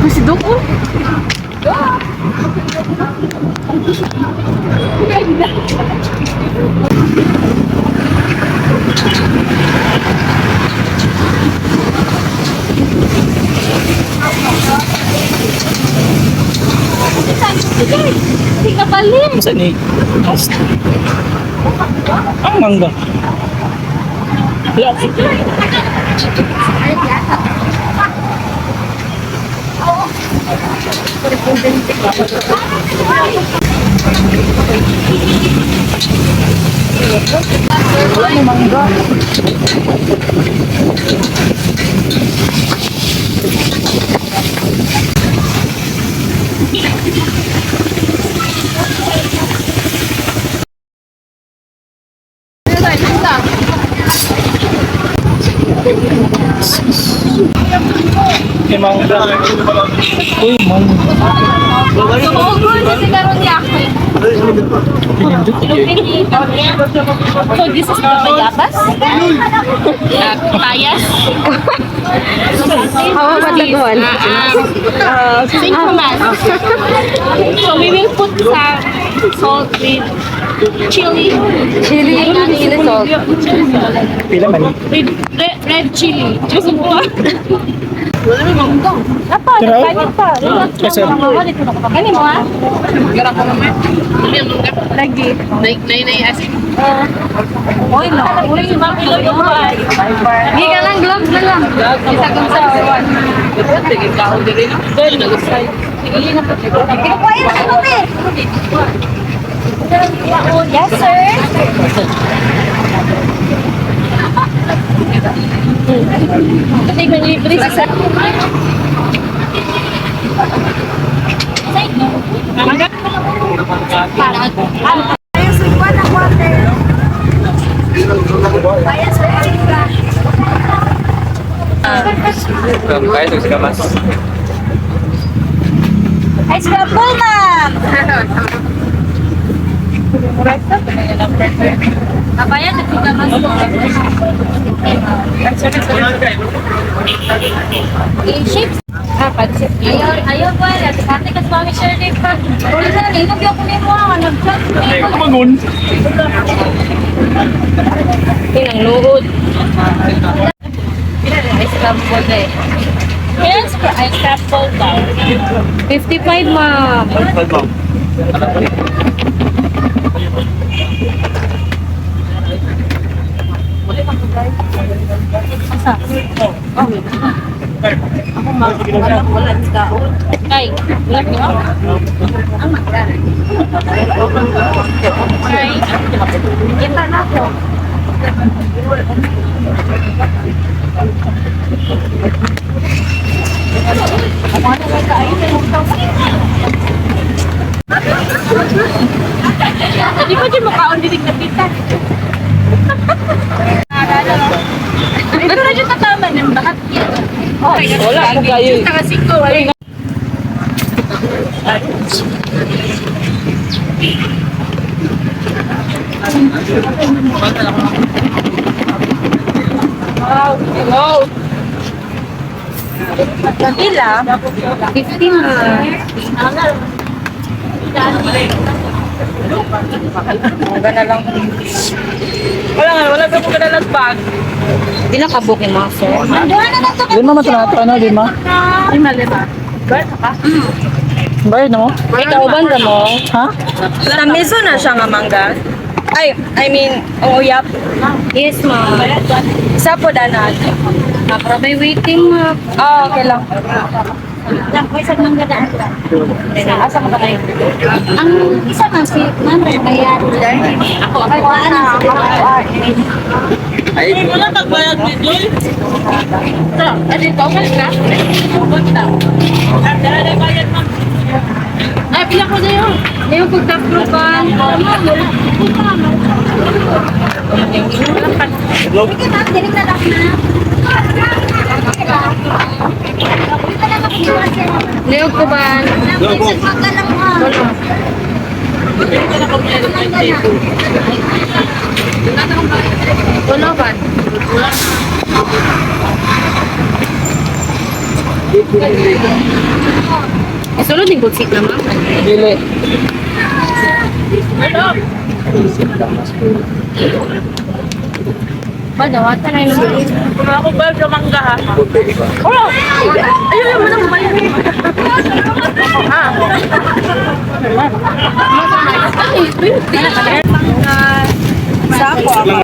Masih doko. Tiga balik. Masa ni? Ang mangga. Ya. Wala mangga. Mangga. Uy, mangga. Sumugod kasi karon niya ako. So this is the bayabas? Payas? How about that one? Sinkuman. So we will put some salt with chili. Chili salt. Pila man? With red chili. Gusto mo ba? Apa? Tiraw? Kanin pa. Kasi Kanin mo ha? Gerak ko naman. Lagi. Nay asin. Uy, no. Uy, makilo yung buhay. Hindi ka lang, gloves na lang. Isa kang sa awan. Tingin ka ako diri no. Dahil nagusay. Kinukuha sa kote. Yes, sir. Kasi manilibre sa sir. kaya sa kamas. Ice crumble, ma'am. Kabayan, nagpunta mas po. Shapes. Pansit. Ayaw po. Kati ka sa mami Shirley pa. Ulit na, inog yung kunin mo. Nag-chat. Mangun. Pinang luhod. Ice crumble eh. Yes, ice crumble daw. 55, ma'am. Ay, wala niyo. Ang magdala. Ay, kita na ako. Di ba dyan makaon dinig na kita? Ito na dyan tataman ng bakat yan. Wala ko kayo. Takasiko. Wow. Pila? 15, ma'am. Gana lang. Wala ka po kanalang bag. Hindi na kabukin, mga sir. Di ma matanata na, di ma? Lima. Ba? Bayad na mo? Ikaw, banda mo? Ha? Tamiso na siya nga mangga. Ay, I mean, ang uyap. Yes, ma'am. Isa po danan. May waiting, ma'am. Ah, okay lang. Isang mangga na Asa ka ba kayo? ang isa man si Ma'am kaya ako ano Ay, Wala magbayad ni Joy. ito ano ito ka punta Dala bayad mo. ay pila ko na yun Yung pagtaplukan. sige ma'am dinig na lang Leo ko ba? mangga lang ma'am Wala ba? Isulod yung good seat naman. Dili. Ba, dawata na yung Kung ako ba sa mangga ha? Ayun yung manang balik. Ha? Sa ako.